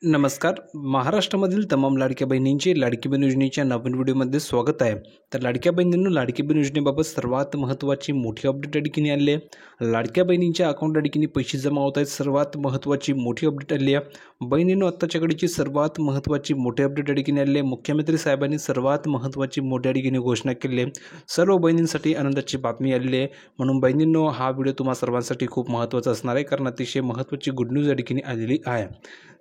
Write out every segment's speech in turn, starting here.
नमस्कार. महाराष्ट्रामधील तमाम लाडक्या बहिणींचे लाडकी बहीण योजनेच्या नवीन व्हिडिओमध्ये स्वागत आहे. तर लाडक्या बहिणींनो, लाडकी बहीण योजनेबाबत सर्वात महत्त्वाची मोठी अपडेट या ठिकाणी आली आहे. लाडक्या बहिणींच्या अकाउंटला ठिकाणी पैसे जमा होत आहेत. सर्वात महत्त्वाची मोठी अपडेट आली आहे. बहिणींनो, आत्ताच्या घडीची सर्वात महत्त्वाची मोठी अपडेट या ठिकाणी आली आहे. मुख्यमंत्री साहेबांनी सर्वात महत्त्वाची मोठ्या ठिकाणी घोषणा केली आहे. सर्व बहिणींसाठी आनंदाची बातमी आलेली आहे. म्हणून बहिणींनो, हा व्हिडिओ तुम्हा सर्वांसाठी खूप महत्त्वाचा असणार आहे, कारण अतिशय महत्त्वाची गुड न्यूज या ठिकाणी आलेली आहे.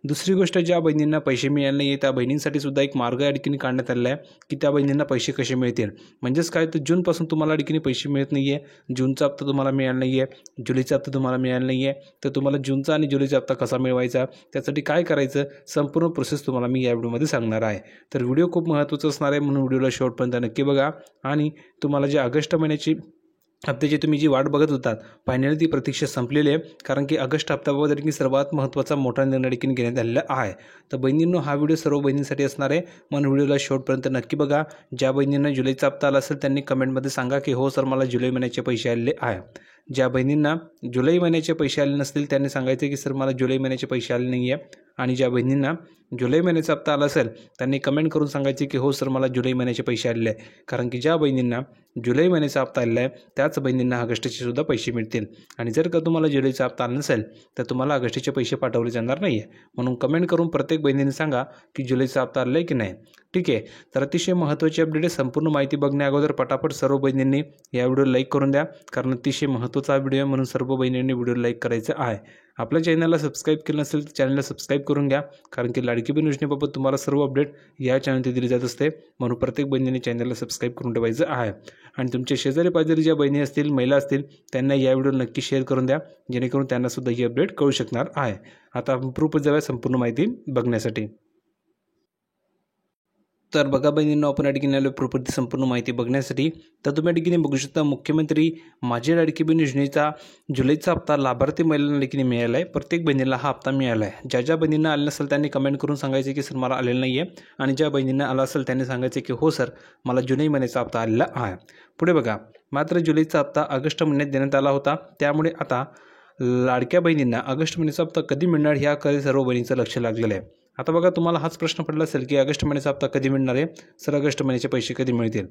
दुसरी गोष्ट, ज्या बहिणींना पैसे मिळाले नाही त्या बहिणींसाठी सुद्धा एक मार्ग या ठिकाणी काढण्यात आलेला आहे की त्या बहिणींना पैसे कसे मिळतील. म्हणजेच काय, तर जूनपासून तुम्हाला या ठिकाणी पैसे मिळत नाही आहे, जूनचा हप्ता तुम्हाला मिळाला नाही आहे, जुलैचा हप्ता तुम्हाला मिळाला नाही आहे, तर तुम्हाला जूनचा आणि जुलैचा हप्ता कसा मिळवायचा, त्यासाठी काय करायचं, संपूर्ण प्रोसेस तुम्हाला मी या व्हिडिओमध्ये सांगणार आहे. तर व्हिडिओ खूप महत्त्वाचा असणार आहे, म्हणून व्हिडिओला शेवटपर्यंत नक्की बघा. आणि तुम्हाला जे ऑगस्ट महिन्याची हप्त्याची तुम्ही जी वाट बघत होतात, फायनली ती प्रतीक्षा संपलेली आहे, कारण की ऑगस्ट हप्त्याबाबत देखील सर्वात महत्त्वाचा मोठा निर्णय देखील घेण्यात आलेला आहे. तर बहिणींनो, हा व्हिडिओ सर्व बहिणींसाठी असणार आहे, म्हणून व्हिडिओला शेवटपर्यंत नक्की बघा. ज्या बहिणींना जुलैचा हप्ता आला असेल त्यांनी कमेंटमध्ये सांगा की हो सर, मला जुलै महिन्याचे पैसे आलेले आहे. ज्या बहिणींना जुलै महिन्याचे पैसे आले नसतील त्यांनी सांगायचे की सर, मला जुलै महिन्याचे पैसे आले नाही आहे. आणि ज्या बहिणींना जुलै महिन्याचा हप्ता आला असेल त्यांनी कमेंट करून सांगायचे की हो सर, मला जुलै महिन्याचे पैसे आलेले आहे. कारण की ज्या बहिणींना जुलै महिन्याचा हप्ता आलेला आहे त्याच बहिणींना ऑगस्टचे सुद्धा पैसे मिळतील. आणि जर का तुम्हाला जुलैचा हप्ता आला नसेल तर तुम्हाला ऑगस्टचे पैसे पाठवले जाणार नाही आहे. म्हणून कमेंट करून प्रत्येक बहिणीने सांगा की जुलैचा हप्ता आला आहे की नाही. ठीक आहे. तर अतिशय महत्त्वाची अपडेट आहे. संपूर्ण माहिती बघण्या अगोदर पटापट सर्व बहिणींनी या व्हिडिओ लाईक करून द्या, कारण अतिशय महत्त्वाचा हा व्हिडिओ आहे, म्हणून सर्व बहिणींनी व्हिडिओ लाईक करायचं आहे. आपल्या चॅनलला सबस्क्राईब केलं नसेल तर चॅनलला सबस्क्राईब करून घ्या, कारण की लाडकी बहीण योजनेबाबत तुम्हाला सर्व अपडेट या चॅनलवर दिली जात असते. म्हणून प्रत्येक बहिणीने चॅनलला सबस्क्राईब करून ठेवायचं आहे. आणि तुमच्या शेजारी पाजारी ज्या बहिणी असतील, महिला असतील, त्यांना या व्हिडिओ नक्की शेअर करून द्या, जेणेकरून त्यांनासुद्धा ही अपडेट कळू शकणार आहे. आता आपण प्रूफ जाऊया संपूर्ण माहिती बघण्यासाठी. तर बघा बहिणींनो, आपण या ठिकाणी आलो प्रूफवरती संपूर्ण माहिती बघण्यासाठी. तर तुम्ही या ठिकाणी बघू शकता, मुख्यमंत्री माझी लाडकी बहीण योजनेचा जुलैचा हप्ता लाभार्थी महिलांना ठिकाणी मिळाला आहे. प्रत्येक बहिणीला हा हप्ता मिळाला आहे. ज्या ज्या बहिणींना आले नसेल त्यांनी कमेंट करून सांगायचे की सर, मला आलेलं नाही आहे. आणि ज्या बहिणींना आला असेल त्यांनी सांगायचे की हो सर, मला जुलै महिन्याचा हप्ता आलेला आहे. पुढे बघा, मात्र जुलैचा हप्ता ऑगस्ट महिन्यात देण्यात आला होता, त्यामुळे आता लाडक्या बहिणींना ऑगस्ट महिन्याचा हप्ता कधी मिळणार ह्याकडे सर्व बहिणींचं लक्ष लागलेलं आहे. आता बघा, तुम्हाला हाच प्रश्न पडला असेल की ऑगस्ट महिन्याचा हप्ता कधी मिळणार आहे, सर ऑगस्ट महिन्याचे पैसे कधी मिळतील.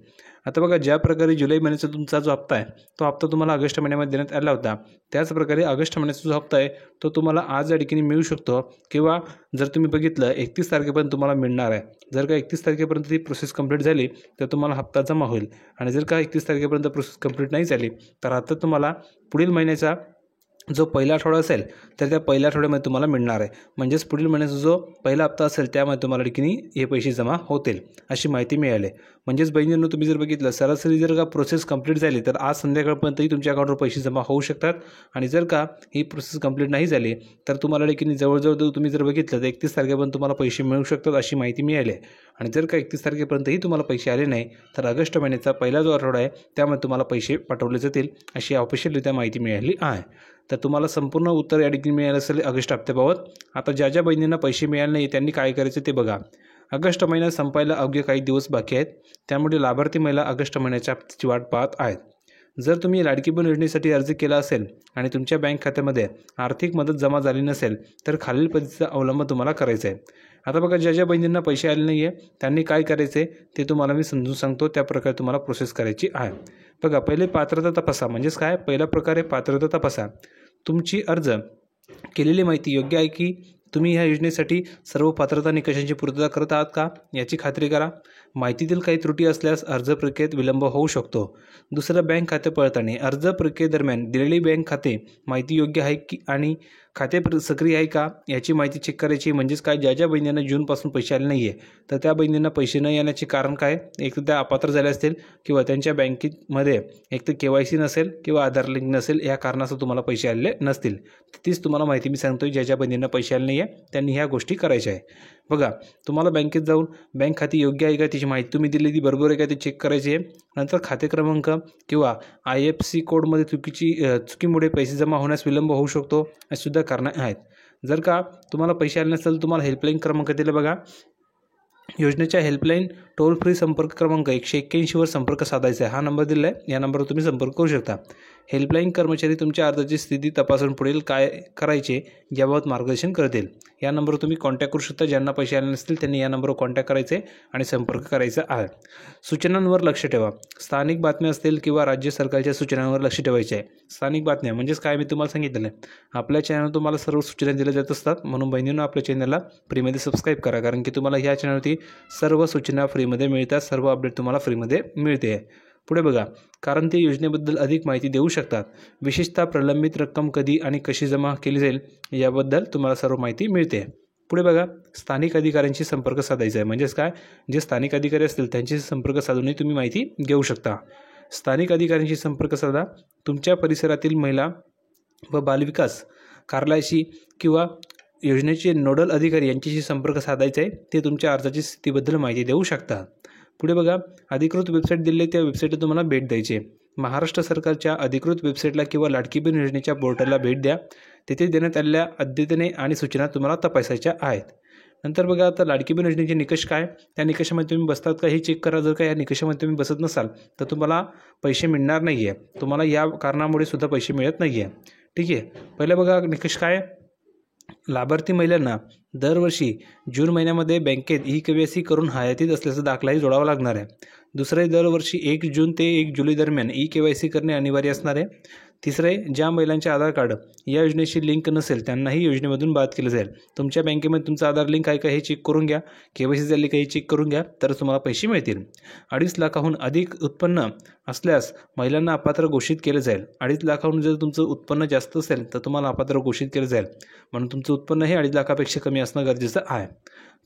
आता बघा, ज्या प्रकारे जुलै महिन्याचा तुमचा जो हप्ता आहे तो हप्ता तुम्हाला ऑगस्ट महिन्यामध्ये देण्यात आला होता, त्याचप्रकारे ऑगस्ट महिन्याचा जो हप्ता आहे तो तुम्हाला आज या ठिकाणी मिळू शकतो, किंवा जर तुम्ही बघितलं 31 तारखेपर्यंत तुम्हाला मिळणार आहे. जर का 31 तारखेपर्यंत ती प्रोसेस कंप्लीट झाली तर तुम्हाला हप्ता जमा होईल. आणि जर का 31 तारखेपर्यंत प्रोसेस कंप्लीट नाही झाली तर आता तुम्हाला पुढील महिन्याचा जो पहिला आठवडा असेल तर त्या पहिल्या आठवड्यामध्ये तुम्हाला मिळणार आहे. म्हणजेच पुढील महिन्याचा जो पहिला हप्ता असेल त्यामध्ये तुम्हाला ठिकाणी हे पैसे जमा होतील, अशी माहिती मिळाली. म्हणजेच बहिणींनो, तुम्ही जर बघितलं, सरासरी जर का प्रोसेस कंप्लीट झाली तर आज संध्याकाळपर्यंतही तुमच्या अकाउंटवर पैसे जमा होऊ शकतात. आणि जर का ही प्रोसेस कंप्लीट नाही झाली तर तुम्हाला ठिकाणी जवळजवळ तुम्ही जर बघितलं तर 31 तारखेपर्यंत तुम्हाला पैसे मिळू शकतात, अशी माहिती मिळाली. आणि जर का 31 तारखेपर्यंतही तुम्हाला पैसे आले नाही तर ऑगस्ट महिन्याचा पहिला जो आठवडा आहे त्यामध्ये तुम्हाला पैसे पाठवले जातील, अशी ऑफिशियलरित्या माहिती मिळाली आहे. तर तुम्हाला संपूर्ण उत्तर या ठिकाणी मिळालं असेल ऑगस्ट हप्त्याबाबत. आता ज्या ज्या बहिणींना पैसे मिळाले नाही त्यांनी काय करायचं ते बघा. ऑगस्ट महिना संपायला अवघे काही दिवस बाकी आहेत, त्यामुळे लाभार्थी महिला ऑगस्ट महिन्याच्या हप्त्याची वाट पाहत आहेत. जर तुम्ही लाडकी बहीण योजनेसाठी अर्ज केला असेल आणि तुमच्या बँक खात्यामध्ये आर्थिक मदत जमा झाली नसेल तर खालील पद्धतीचा अवलंब तुम्हाला करायचा आहे. आता बघा, ज्या ज्या बहिणींना पैसे आले नाही आहे त्यांनी काय करायचे ते तुम्हाला मी समजून सांगतो, त्या प्रकारे तुम्हाला प्रोसेस करायची आहे. बघा, पहिले पात्रता तपासा. म्हणजेच काय, पहिल्या प्रकारे पात्रता तपासा. तुमची अर्ज केलेली माहिती योग्य आहे की तुम्ही ह्या योजनेसाठी सर्व पात्रता निकषांची पूर्तता करत आहात का याची खात्री करा. माहितीतील काही त्रुटी असल्यास अर्ज प्रक्रियेत विलंब होऊ शकतो. दुसरं, बँक खाते पडताळणी. अर्ज प्रक्रियेदरम्यान दिलेली बँक खाते माहिती योग्य आहे की आणि खाते सक्रिय आहे का याची माहिती चेक करायची. म्हणजेच काय, ज्या ज्या बहिणींना जूनपासून पैसे आले नाही आहे तर त्या बहिणींना पैसे न येण्याचे कारण काय, एक तर त्या अपात्र झाल्या असतील किंवा त्यांच्या बँकेमध्ये एक तर KYC नसेल किंवा आधार लिंक नसेल, या कारणास्तव तुम्हाला पैसे आलेले नसतील. तीच तुम्हाला माहिती मी सांगतोय. ज्या ज्या बहिणींना पैसे आले नाही आहे त्यांनी ह्या गोष्टी करायच्या आहे. बघा, तुम्हाला बँकेत जाऊन बँक खाती योग्य आहे का त्याची माहिती तुम्ही दिली ती बरोबर आहे का ते चेक करायची आहे. नंतर खाते क्रमांक किंवा IFSC कोडमध्ये चुकीमुळे पैसे जमा होण्यास विलंब होऊ शकतो, अशी सुद्धा कारणं आहेत. जर का तुम्हाला पैसे आले नसेल तुम्हाला हेल्पलाईन क्रमांक दिला बघा. योजनेच्या हेल्पलाईन टोल फ्री संपर्क क्रमांक 181वर संपर्क साधायचा आहे. हा नंबर दिला आहे, या नंबरवर तुम्ही संपर्क करू शकता. हेल्पलाईन कर्मचारी तुमच्या अर्जाची स्थिती तपासून पुढील काय करायचे याबाबत मार्गदर्शन करतील. या नंबरवर तुम्ही कॉन्टॅक्ट करू शकता. ज्यांना पैसे आले नसतील त्यांनी या नंबरवर कॉन्टॅक्ट करायचे आणि संपर्क करायचा आहे. सूचनांवर लक्ष ठेवा. स्थानिक बातम्या असतील किंवा राज्य सरकारच्या सूचनांवर लक्ष ठेवायचे आहे. स्थानिक बातम्या म्हणजेच काय मी तुम्हाला सांगितलेलं आहे. आपल्या चॅनलवर तुम्हाला सर्व सूचना दिल्या जात असतात, म्हणून बहिणींनो आपल्या चॅनलला फ्रीमध्ये सबस्क्राईब करा, कारण की तुम्हाला ह्या चॅनलवरती सर्व सूचना फ्रीमध्ये मिळतात, सर्व अपडेट तुम्हाला फ्रीमध्ये मिळते. पुढे बघा, कारण ते योजनेबद्दल अधिक माहिती देऊ शकतात. विशेषतः प्रलंबित रक्कम कधी आणि कशी जमा केली जाईल याबद्दल तुम्हाला सर्व माहिती मिळते. पुढे बघा, स्थानिक अधिकाऱ्यांशी संपर्क साधायचा आहे. म्हणजेच काय, जे स्थानिक अधिकारी असतील त्यांच्याशी संपर्क साधूनही तुम्ही माहिती घेऊ शकता. स्थानिक अधिकाऱ्यांशी संपर्क साधा. तुमच्या परिसरातील महिला व बालविकास कार्यालयाशी किंवा योजनेचे नोडल अधिकारी यांच्याशी संपर्क साधायचा आहे. ते तुमच्या अर्जाची स्थितीबद्दल माहिती देऊ शकतात. पुढे बघा, अधिकृत वेबसाईट दिली, त्या वेबसाईटला तुम्हाला भेट द्यायची आहे. महाराष्ट्र सरकारच्या अधिकृत वेबसाईटला किंवा लाडकी बहीण योजनेच्या पोर्टलला भेट द्या. तेथे देण्यात आलेल्या अद्यतने आणि सूचना तुम्हाला तपासायच्या आहेत. नंतर बघा, आता लाडकी बहीण योजनेचे निकष काय, त्या निकषामध्ये तुम्ही बसतात का हे चेक करा. जर का या निकषामध्ये तुम्ही बसत नसाल तर तुम्हाला पैसे मिळणार नाही आहे. तुम्हाला या कारणामुळे सुद्धा पैसे मिळत नाही आहे. ठीक आहे. पहिलं बघा, निकष काय, लाभार्थी महिलांना दरवर्षी जून महिन्यामध्ये बँकेत KYC करून हयातीत असल्याचा दाखलाही जोडावा लागणार आहे. दुसरे, दरवर्षी 1 जून ते 1 जुलै दरम्यान KYC करणे अनिवार्य असणार आहे. तिसरे, ज्या महिलांचे आधार कार्ड या योजनेशी लिंक नसेल त्यांनाही योजनेमधून बाद केलं जाईल. तुमच्या बँकेमध्ये तुमचं आधार लिंक आहे का हे चेक करून घ्या. KYC झाली का हे चेक करून घ्या, तरच तुम्हाला पैसे मिळतील. 2.5 लाखाहून अधिक उत्पन्न असल्यास महिलांना अपात्र घोषित केलं जाईल. 2.5 लाखाहून जर तुमचं उत्पन्न जास्त असेल तर तुम्हाला अपात्र घोषित केलं जाईल. म्हणून तुमचं उत्पन्न हे 2.5 लाखापेक्षा कमी असणं गरजेचं आहे.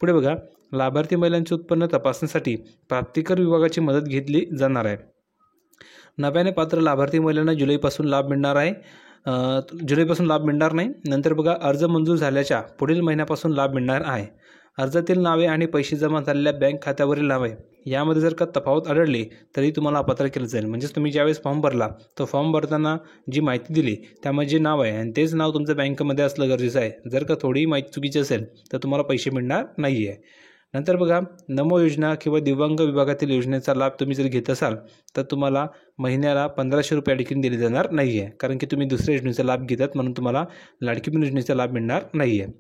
पुढे बघा, लाभार्थी महिलांचे उत्पन्न तपासण्यासाठी प्राप्तिकर विभागाची मदत घेतली जाणार आहे. नव्याने पात्र लाभार्थी महिलांना जुलैपासून लाभ मिळणार आहे. जुलैपासून लाभ मिळणार नाही. नंतर बघा, अर्ज मंजूर झाल्याच्या पुढील महिन्यापासून लाभ मिळणार आहे. अर्जातील नावे आणि पैसे जमा झालेल्या बँक खात्यावरील नावे यामध्ये जर का तफावत आढळली तरी तुम्हाला अपात्र केलं जाईल. म्हणजेच तुम्ही ज्यावेळेस फॉर्म भरला तो फॉर्म भरताना जी माहिती दिली त्यामध्ये जे नाव आहे आणि तेच नाव तुमचं बँकेमध्ये असलं गरजेचं आहे. जर का थोडी माहिती चुकीची असेल तर तुम्हाला पैसे मिळणार नाही आहे. नंतर बघा, नमो योजना किंवा दिव्यांग विभागातील योजनेचा लाभ तुम्ही जर घेत असाल तर तुम्हाला महिन्याला 1500 रुपये देखील दिले जाणार नाही आहे, कारण की तुम्ही दुसऱ्या योजनेचा लाभ घेतात, म्हणून तुम्हाला लाडकी बहीण योजनेचा लाभ मिळणार नाही आहे.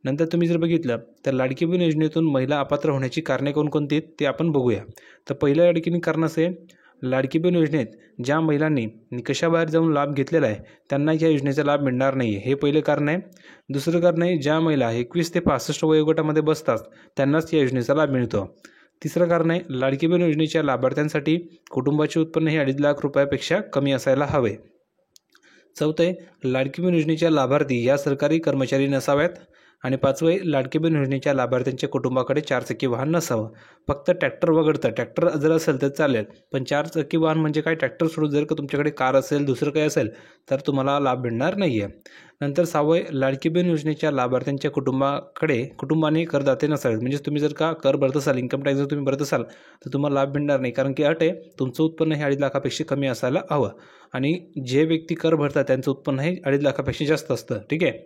नंतर तुम्ही जर बघितलं तर लाडकी बहीण योजनेतून महिला अपात्र होण्याची कारणे कोणकोणती आहेत ते आपण बघूया. तर पहिल्या या ठिकाणी कारण असे, लाडकी बहीण योजनेत ज्या महिलांनी निकषाबाहेर जाऊन लाभ घेतलेला आहे त्यांना या योजनेचा लाभ मिळणार नाही आहे, हे पहिले कारण आहे. दुसरं कारण आहे, ज्या महिला 21 ते 65 वयोगटामध्ये बसतात त्यांनाच या योजनेचा लाभ मिळतो. तिसरं कारण आहे, लाडकी बहीण योजनेच्या लाभार्थ्यांसाठी कुटुंबाचे उत्पन्न हे 2.5 लाख रुपयापेक्षा कमी असायला हवे. चौथं आहे, लाडकी बहीण योजनेच्या लाभार्थी या सरकारी कर्मचारी नसाव्यात. आणि 5वं, लाडकी बहीण योजनेच्या लाभार्थ्यांच्या कुटुंबाकडे 4 चाकी वाहन नसावं. फक्त ट्रॅक्टर वगळतं. ट्रॅक्टर जर असेल तर चालेल, पण 4 चाकी वाहन म्हणजे काय, ट्रॅक्टर सोडून जर का तुमच्याकडे कार असेल, दुसरं काही असेल तर तुम्हाला लाभ मिळणार नाही आहे. नंतर 6वं, लाडकी बहीण योजनेच्या लाभार्थ्यांच्या कुटुंबाने करदाते नसावेत. म्हणजे तुम्ही जर का कर भरत असाल, इन्कम टॅक्स जर तुम्ही भरत असाल तर तुम्हाला लाभ मिळणार नाही, कारण की अट आहे तुमचं उत्पन्न हे 2.5 लाखापेक्षा कमी असायला हवं. आणि जे व्यक्ती कर भरतात त्यांचं उत्पन्न हे 2.5 लाखापेक्षा जास्त असतं. ठीक आहे.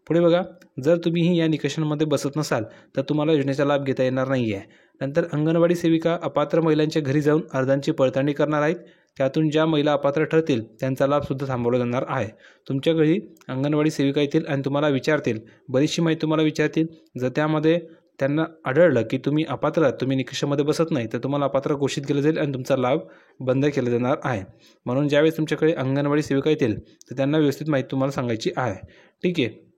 पुढे बघा, जर तुम्हीही या निकषांमध्ये बसत नसाल तर तुम्हाला योजनेचा लाभ घेता येणार नाही आहे. नंतर अंगणवाडी सेविका अपात्र महिलांच्या घरी जाऊन अर्जांची पडताळणी करणार आहेत. त्यातून ज्या महिला अपात्र ठरतील त्यांचा लाभसुद्धा थांबवला जाणार आहे. तुमच्या घरी अंगणवाडी सेविका येतील आणि तुम्हाला विचारतील, बरीचशी माहिती तुम्हाला विचारतील. जर त्यामध्ये त्यांना आढळलं की तुम्ही अपात्र आहात, तुम्ही निकषामध्ये बसत नाही, तर तुम्हाला अपात्र घोषित केलं जाईल आणि तुमचा लाभ बंद केला जाणार आहे. म्हणून ज्यावेळेस तुमच्याकडे अंगणवाडी सेविका येतील तर त्यांना व्यवस्थित माहिती तुम्हाला सांगायची आहे. ठीक आहे.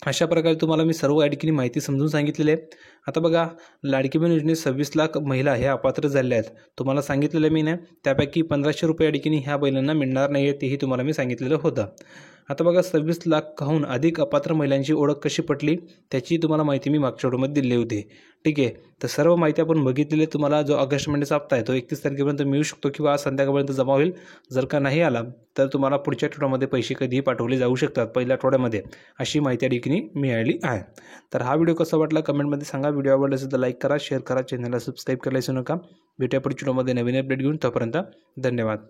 अशा प्रकारे तुम्हाला मी सर्व या ठिकाणी माहिती समजून सांगितलेली आहे. आता बघा, लाडकी बहीण योजनेत 26 लाख महिला ह्या अपात्र झालेल्या आहेत. तुम्हाला सांगितलेलं मी ना, त्यापैकी 1500 रुपये या ठिकाणी ह्या महिलांना मिळणार नाही आहे, तेही तुम्हाला मी सांगितलेलं होतं. आता बघा, 26 लाखाहून अधिक अपात्र महिलांची ओळख कशी पटली त्याची तुम्हाला माहिती मी मागच्या व्हिडिओमध्ये दिली होती. ठीक आहे. तर सर्व माहिती आपण बघितलेली. तुम्हाला जो ऑगस्ट महिन्याचा हप्ता आहे तो 31 तारखेपर्यंत मिळू शकतो किंवा आज संध्याकाळपर्यंत जमा होईल. जर का नाही आला तर तुम्हाला पुढच्या आठवड्यामध्ये पैसे कधीही पाठवले जाऊ शकतात, पहिल्या आठवड्यामध्ये, अशी माहिती या ठिकाणी मिळाली आहे. तर हा व्हिडिओ कसा वाटला कमेंटमध्ये सांगा. व्हिडिओ आवडला असेल तर लाईक करा, शेअर करा, चॅनलला सबस्क्राईब करायला विसरू नका. भेटूया पुढच्या व्हिडिओमध्ये नवीन अपडेट घेऊन. तोपर्यंत धन्यवाद.